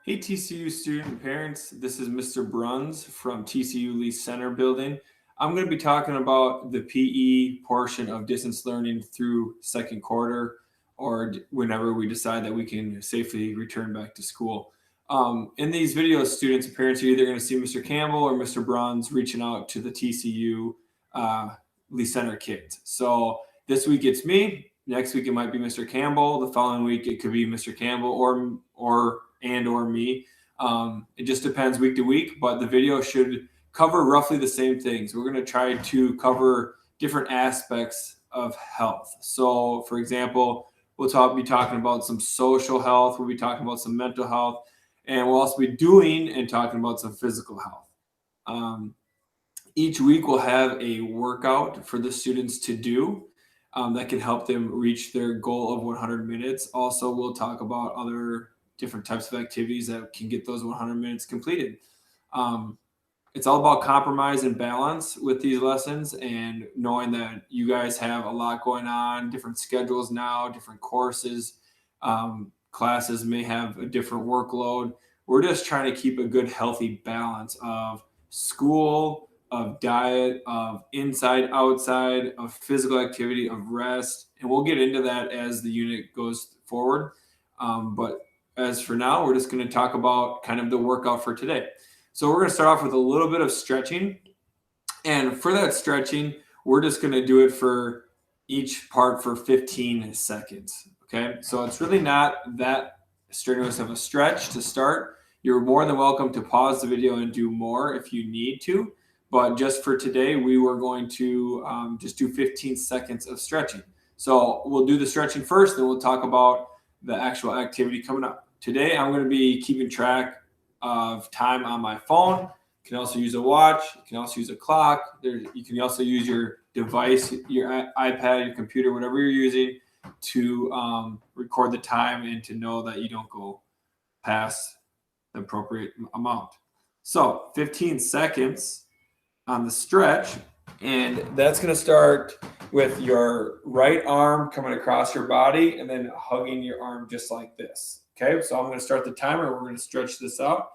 Hey TCU student and parents, this is Mr. Brunz from TCU Lee Center building. I'm going to be talking about the PE portion of distance learning through second quarter or whenever we decide that we can safely return back to school. In these videos, students and parents are either going to see Mr. Campbell or Mr. Brunz reaching out to the TCU Lee Center kids. So this week it's me. Next week it might be Mr. Campbell. The following week it could be Mr. Campbell or me. It just depends week to week, but the video should cover roughly the same things. We're going to try to cover different aspects of health. So, for example, we'll be talking about some social health. We'll be talking about some mental health, and we'll also be doing and talking about some physical health. Each week we'll have a workout for the students to do that can help them reach their goal of 100 minutes. Also, we'll talk about other different types of activities that can get those 100 minutes completed. It's all about compromise and balance with these lessons, and knowing that you guys have a lot going on, different schedules now, different courses, classes may have a different workload. We're just trying to keep a good, healthy balance of school, of diet, of inside, outside, of physical activity, of rest. And we'll get into that as the unit goes forward. But as for now, we're just going to talk about kind of the workout for today. So we're going to start off with a little bit of stretching. And for that stretching, we're just going to do it for each part for 15 seconds. Okay. So it's really not that strenuous of a stretch to start. You're more than welcome to pause the video and do more if you need to. But just for today, we were going to just do 15 seconds of stretching. So we'll do the stretching first, then we'll talk about the actual activity coming up. Today, I'm going to be keeping track of time on my phone. You can also use a watch. You can also use a clock. You can also use your device, your iPad, your computer, whatever you're using to record the time and to know that you don't go past the appropriate amount. So 15 seconds on the stretch, and that's going to start with your right arm coming across your body and then hugging your arm just like this. Okay, so I'm going to start the timer. We're going to stretch this out.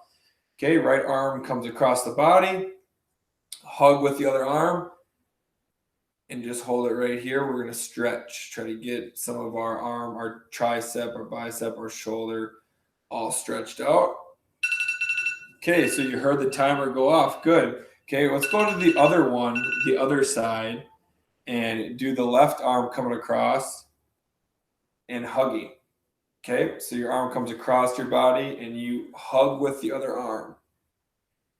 Okay, right arm comes across the body, hug with the other arm, and just hold it right here. We're going to stretch, try to get some of our arm, our tricep, our bicep, our shoulder all stretched out. Okay, so you heard the timer go off. Good. Okay, let's go to the other one, the other side, and do the left arm coming across and hugging. Okay, so your arm comes across your body and you hug with the other arm.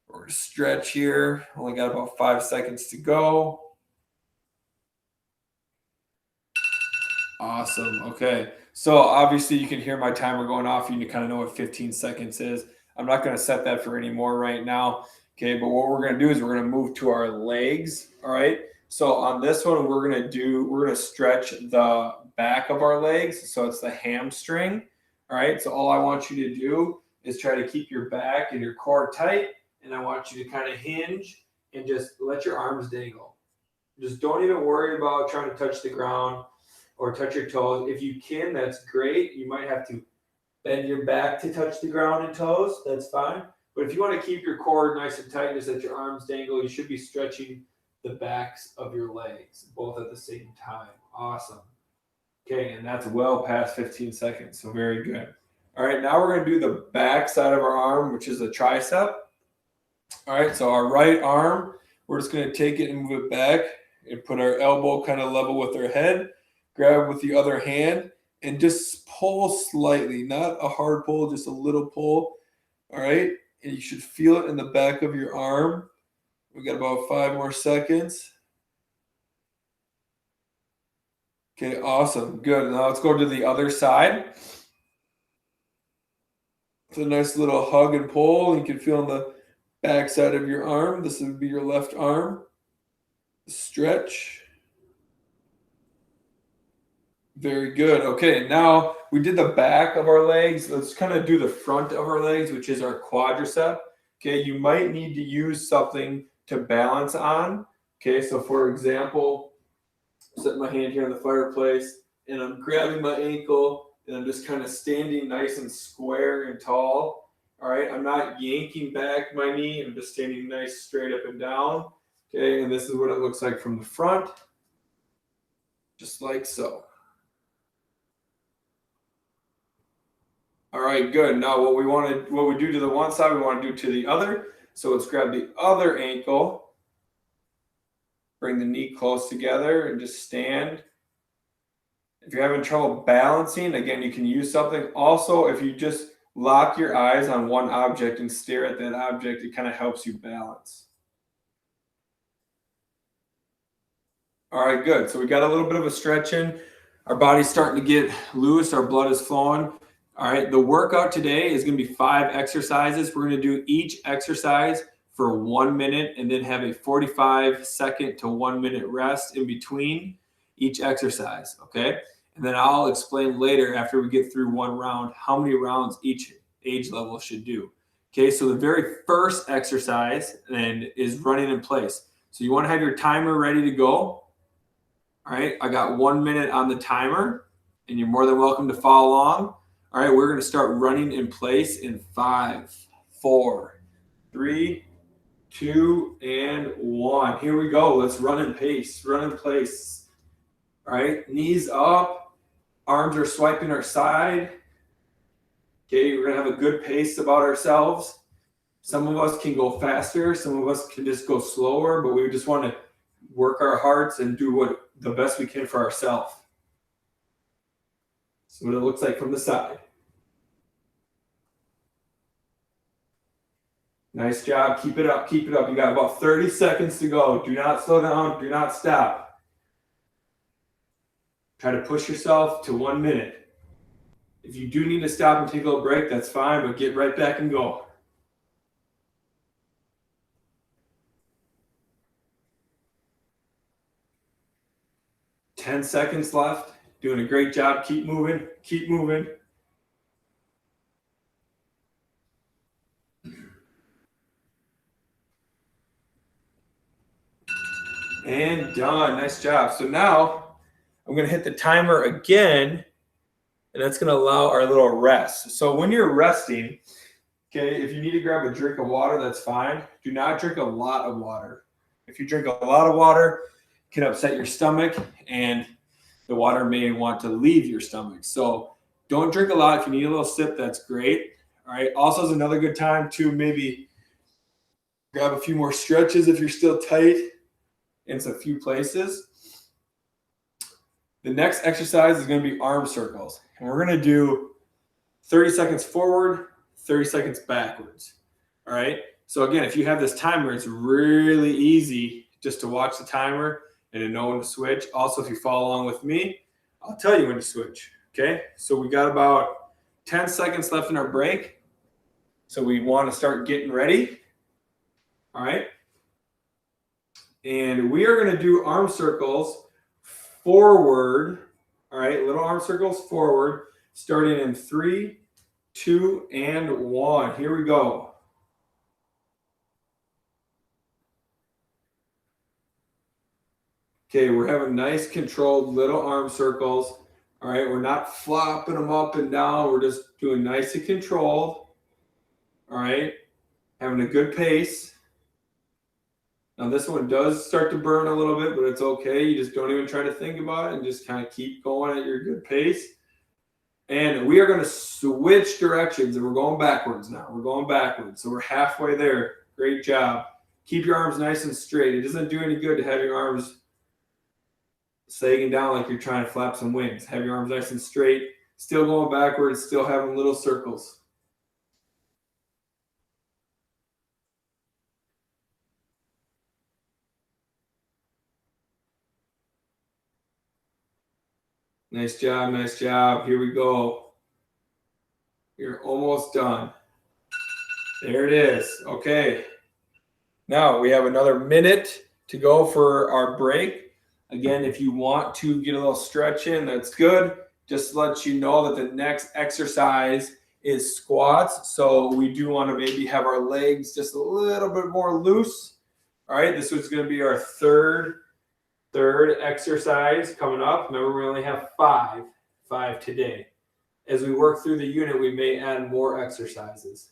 We're going to stretch here. Only got about 5 seconds to go. Awesome. Okay, so obviously you can hear my timer going off. You kind of know what 15 seconds is. I'm not going to set that for any more right now. Okay, but what we're going to do is we're going to move to our legs. All right. So on this one, we're going to stretch the back of our legs. So it's the hamstring. All right. So all I want you to do is try to keep your back and your core tight. And I want you to kind of hinge and just let your arms dangle. Just don't even worry about trying to touch the ground or touch your toes. If you can, that's great. You might have to bend your back to touch the ground and toes. That's fine. But if you want to keep your core nice and tight, just let your arms dangle, you should be stretching the backs of your legs both at the same time. Awesome. Okay, and that's well past 15 seconds, so very good. All right, now we're going to do the back side of our arm, which is a tricep. All right, so our right arm, we're just going to take it and move it back and put our elbow kind of level with our head, grab with the other hand, and just pull slightly, not a hard pull, just a little pull. All right. And you should feel it in the back of your arm. We got about 5 more seconds. Okay, awesome. Good. Now let's go to the other side. It's a nice little hug and pull. You can feel on the back side of your arm. This would be your left arm. Stretch. Very good. Okay, now we did the back of our legs. Let's kind of do the front of our legs, which is our quadricep. Okay, you might need to use something to balance on. Okay, so for example, set my hand here on the fireplace and I'm grabbing my ankle and I'm just kind of standing nice and square and tall. All right, I'm not yanking back my knee. I'm just standing nice straight up and down. Okay, and this is what it looks like from the front, just like so. All right, good. Now what we do to the one side, we want to do to the other. So let's grab the other ankle, bring the knee close together, and just stand. If you're having trouble balancing, again, you can use something. Also, if you just lock your eyes on one object and stare at that object, it kind of helps you balance. All right, good. So we got a little bit of a stretch in. Our body's starting to get loose. Our blood is flowing. All right, the workout today is going to be 5 exercises. We're going to do each exercise for 1 minute and then have a 45-second to 1 minute rest in between each exercise, okay? And then I'll explain later after we get through one round how many rounds each age level should do. Okay, so the very first exercise then is running in place. So you want to have your timer ready to go. All right, I got 1 minute on the timer, and you're more than welcome to follow along. All right, we're going to start running in place in 5, 4, 3, 2, and 1. Here we go. Let's run in pace, run in place. All right, knees up, arms are swiping our side. Okay, we're going to have a good pace about ourselves. Some of us can go faster, some of us can just go slower, but we just want to work our hearts and do the best we can for ourselves. So what it looks like from the side. Nice job. Keep it up. Keep it up. You got about 30 seconds to go. Do not slow down. Do not stop. Try to push yourself to 1 minute. If you do need to stop and take a little break, that's fine, but get right back and go. Ten seconds left. Doing a great job. Keep moving. Keep moving. And done. Nice job. So now I'm going to hit the timer again, and that's going to allow our little rest. So when you're resting, okay, if you need to grab a drink of water, that's fine. Do not drink a lot of water. If you drink a lot of water, it can upset your stomach, and the water may want to leave your stomach. So don't drink a lot. If you need a little sip, that's great. All right. Also is another good time to maybe grab a few more stretches if you're still tight in a few places. The next exercise is going to be arm circles. And we're going to do 30 seconds forward, 30 seconds backwards. All right. So again, if you have this timer, it's really easy just to watch the timer and to know when to switch. Also, if you follow along with me, I'll tell you when to switch. Okay. So we got about 10 seconds left in our break. So we want to start getting ready. All right. And we are going to do arm circles forward. All right, little arm circles forward, starting in 3, 2, and 1. Here we go. Okay, we're having nice controlled little arm circles. All right, we're not flopping them up and down. We're just doing nice and controlled. All right, having a good pace. Now this one does start to burn a little bit, but it's okay. You just don't even try to think about it and just kind of keep going at your good pace. And we are going to switch directions, and we're going backwards now. We're going backwards. So we're halfway there. Great job. Keep your arms nice and straight. It doesn't do any good to have your arms sagging down like you're trying to flap some wings. Have your arms nice and straight. Still going backwards, still having little circles. Nice job, nice job. Here we go. You're almost done. There it is. Okay. Now we have another minute to go for our break. Again, if you want to get a little stretch in, that's good. Just to let you know that the next exercise is squats. So we do want to maybe have our legs just a little bit more loose. All right. This is going to be our third exercise coming up. Remember, we only have five today. As we work through the unit, we may add more exercises.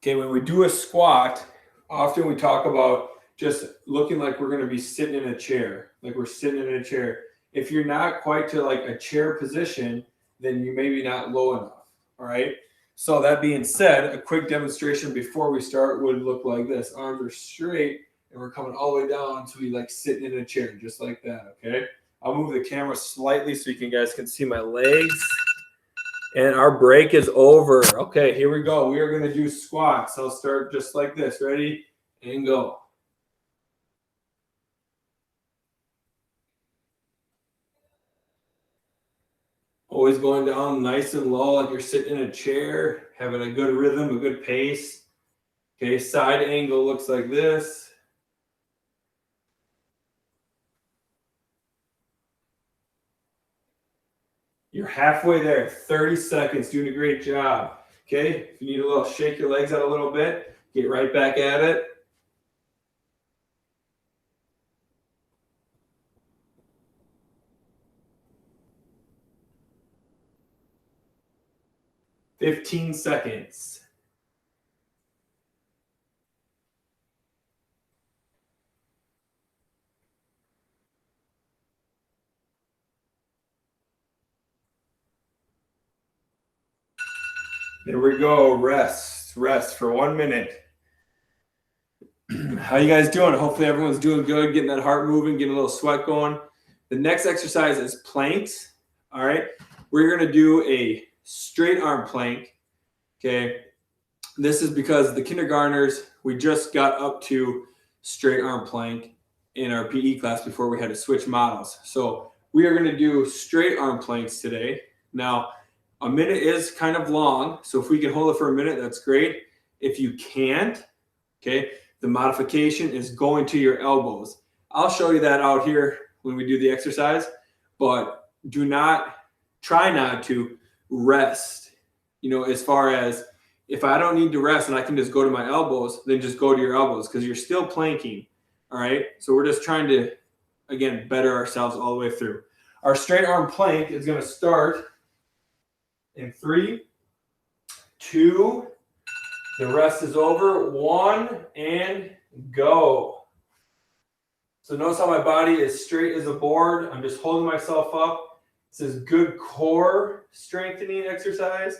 Okay, when we do a squat, often we talk about just looking like we're going to be sitting in a chair, like we're sitting in a chair. If you're not quite to like a chair position, then you maybe not low enough. All right. So that being said, a quick demonstration before we start would look like this. Arms are straight and we're coming all the way down to be like sitting in a chair, just like that. Okay. I'll move the camera slightly so you guys can see my legs. And our break is over. Okay, here we go. We are going to do squats. I'll start just like this. Ready? And go. Always going down nice and low like you're sitting in a chair, having a good rhythm, a good pace. Okay, side angle looks like this. You're halfway there, 30 seconds, doing a great job. Okay, if you need a little, shake your legs out a little bit, get right back at it. Fifteen seconds. There we go. Rest for 1 minute. How you guys doing? Hopefully everyone's doing good, getting that heart moving, getting a little sweat going. The next exercise is planks. All right. We're going to do a straight arm plank. Okay. This is because the kindergartners, we just got up to straight arm plank in our PE class before we had to switch models. So we are going to do straight arm planks today. Now, a minute is kind of long. So if we can hold it for a minute, that's great. If you can't, okay, the modification is going to your elbows. I'll show you that out here when we do the exercise, but try not to rest. As far as if I don't need to rest and I can just go to my elbows, then just go to your elbows because you're still planking. All right. So we're just trying to, again, better ourselves all the way through. Our straight arm plank is going to start in 3, 2, the rest is over. 1 and go. So notice how my body is straight as a board. I'm just holding myself up. This is good core strengthening exercise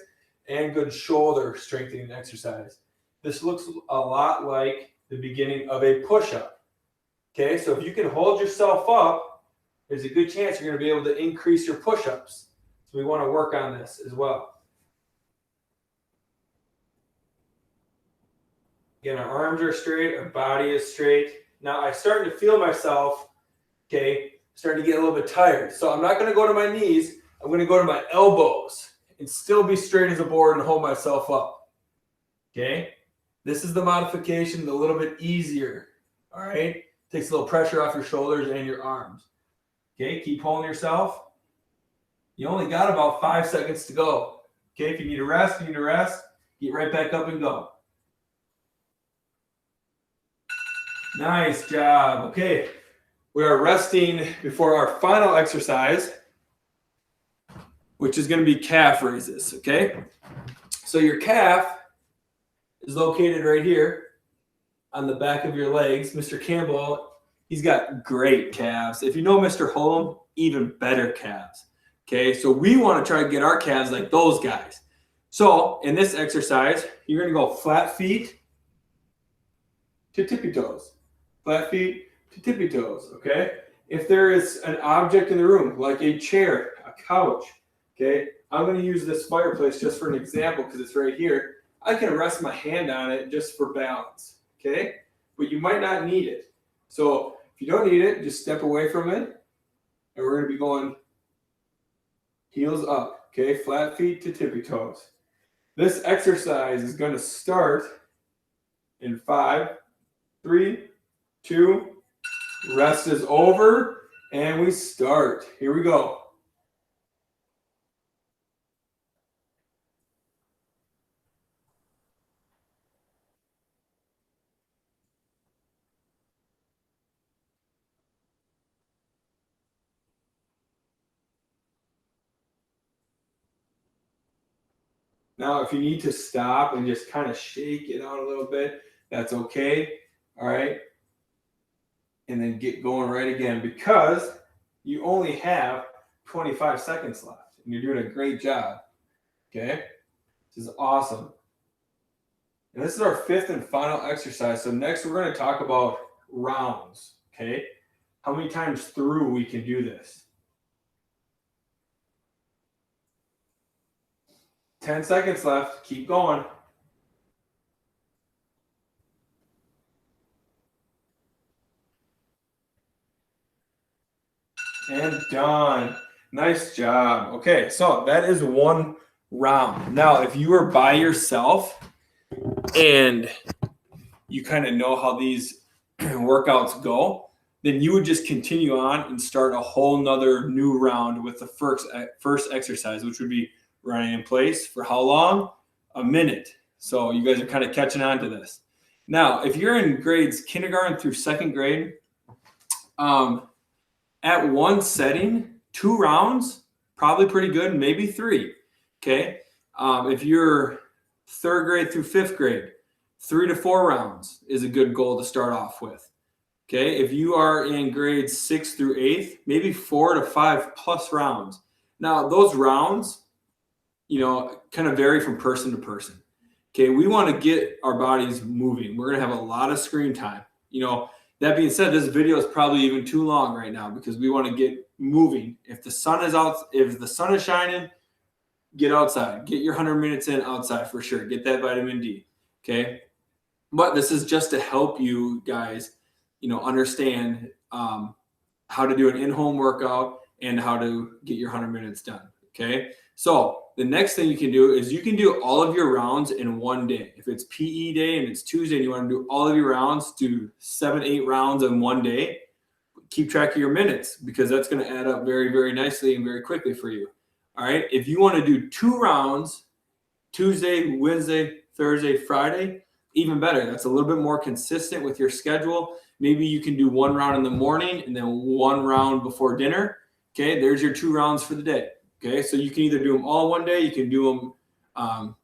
and good shoulder strengthening exercise. This looks a lot like the beginning of a push-up. Okay, so if you can hold yourself up, there's a good chance you're going to be able to increase your push-ups. So we want to work on this as well. Again, our arms are straight, our body is straight. Now I'm starting to feel myself, okay, starting to get a little bit tired. So I'm not going to go to my knees. I'm going to go to my elbows and still be straight as a board and hold myself up. Okay, this is the modification, a little bit easier. All right, takes a little pressure off your shoulders and your arms. Okay, keep holding yourself. You only got about 5 seconds to go. Okay, if you need to rest, you need to rest. Get right back up and go. Nice job. Okay, we are resting before our final exercise, which is going to be calf raises. Okay, so your calf is located right here on the back of your legs. Mr. Campbell, he's got great calves. If you know Mr. Holm, even better calves. Okay, so we want to try to get our calves like those guys. So in this exercise, you're going to go flat feet to tippy toes. Flat feet to tippy toes, okay? If there is an object in the room, like a chair, a couch, okay? I'm going to use this fireplace just for an example because it's right here. I can rest my hand on it just for balance, okay? But you might not need it. So if you don't need it, just step away from it. And we're going to be going heels up, okay? Flat feet to tippy toes. This exercise is going to start in 5, 3, 2, rest is over, and we start. Here we go. Now, if you need to stop and just kind of shake it out a little bit, that's okay. All right. And then get going right again, because you only have 25 seconds left and you're doing a great job. Okay. This is awesome. And this is our fifth and final exercise. So next we're going to talk about rounds. Okay. How many times through we can do this. 10 seconds left. Keep going. And done. Nice job. Okay, so that is one round. Now, if you are by yourself and you kind of know how these workouts go, then you would just continue on and start a whole nother new round with the first exercise, which would be running in place for how long? A minute. So you guys are kind of catching on to this. Now, if you're in grades kindergarten through second grade, at one setting, 2 rounds, probably pretty good, maybe 3. Okay. If you're third grade through fifth grade, 3 to 4 rounds is a good goal to start off with. Okay. If you are in grades 6 through 8th, maybe 4 to 5 plus rounds. Now, those rounds, kind of vary from person to person. Okay. We want to get our bodies moving. We're going to have a lot of screen time. That being said, this video is probably even too long right now because we want to get moving. If the sun is out, if the sun is shining, get outside. Get your 100 minutes in outside for sure. Get that vitamin D. Okay. But this is just to help you guys, understand how to do an in-home workout and how to get your 100 minutes done. Okay. So the next thing you can do is you can do all of your rounds in one day. If it's PE day and it's Tuesday and you want to do all of your rounds, do 7-8 rounds in one day. Keep track of your minutes because that's going to add up very, very nicely and very quickly for you. All right. If you want to do 2 rounds, Tuesday, Wednesday, Thursday, Friday, even better. That's a little bit more consistent with your schedule. Maybe you can do 1 round in the morning and then 1 round before dinner. Okay. There's your 2 rounds for the day. Okay, so you can either do them all one day, you can do them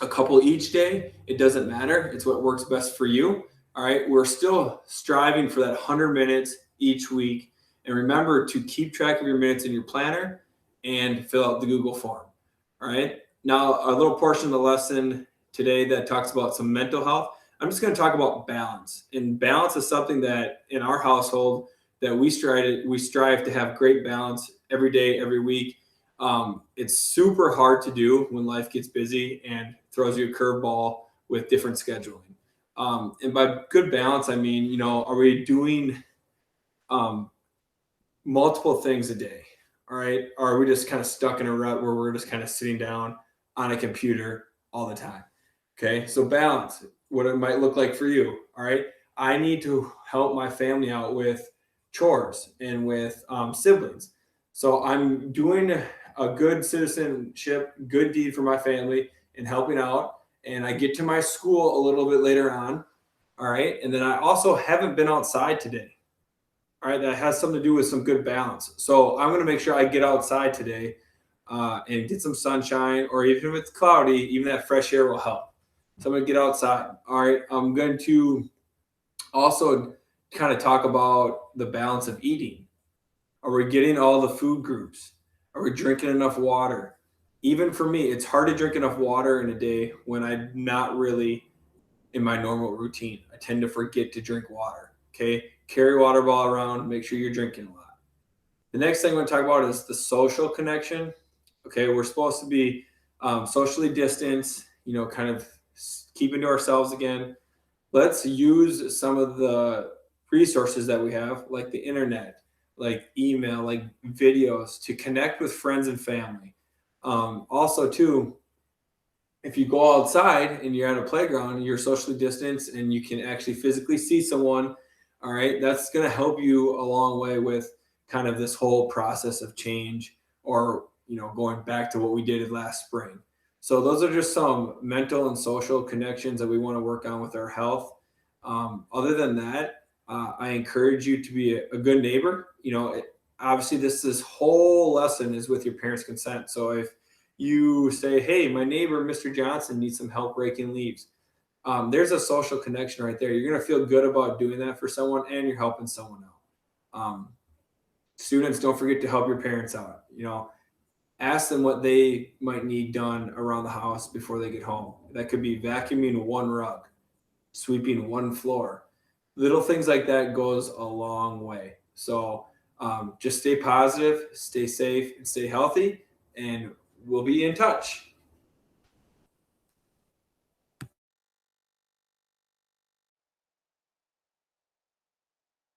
a couple each day. It doesn't matter. It's what works best for you. All right, we're still striving for that 100 minutes each week. And remember to keep track of your minutes in your planner and fill out the Google form. All right, now a little portion of the lesson today that talks about some mental health. I'm just going to talk about balance. And balance is something that in our household that we strive to have great balance every day, every week. It's super hard to do when life gets busy and throws you a curveball with different scheduling. And by good balance, I mean, are we doing multiple things a day? All right. Or are we just kind of stuck in a rut where we're just kind of sitting down on a computer all the time? Okay. So balance, what it might look like for you. All right. I need to help my family out with chores and with siblings. So I'm doing a good citizenship, good deed for my family and helping out. And I get to my school a little bit later on. All right. And then I also haven't been outside today. All right. That has something to do with some good balance. So I'm going to make sure I get outside today and get some sunshine, or even if it's cloudy, even that fresh air will help. So I'm going to get outside. All right. I'm going to also kind of talk about the balance of eating. Are we getting all the food groups? Are we drinking enough water? Even for me, it's hard to drink enough water in a day when I'm not really in my normal routine. I tend to forget to drink water. Okay. Carry a water bottle around, make sure you're drinking a lot. The next thing I'm going to talk about is the social connection. Okay. We're supposed to be socially distanced, kind of keeping to ourselves again. Let's use some of the resources that we have, like the internet, like email, like videos, to connect with friends and family. Also, too, if you go outside and you're at a playground, you're socially distanced and you can actually physically see someone. All right, that's going to help you a long way with kind of this whole process of change, or going back to what we did last spring. So those are just some mental and social connections that we want to work on with our health. Other than that, I encourage you to be a good neighbor. Obviously this whole lesson is with your parents' consent. So if You say, hey, my neighbor, Mr. Johnson, needs some help raking leaves. There's a social connection right there. You're going to feel good about doing that for someone and you're helping someone out. Students, don't forget to help your parents out. Ask them what they might need done around the house before they get home. That could be vacuuming one rug, sweeping one floor. Little things like that goes a long way. So just stay positive, stay safe, and stay healthy, and we'll be in touch.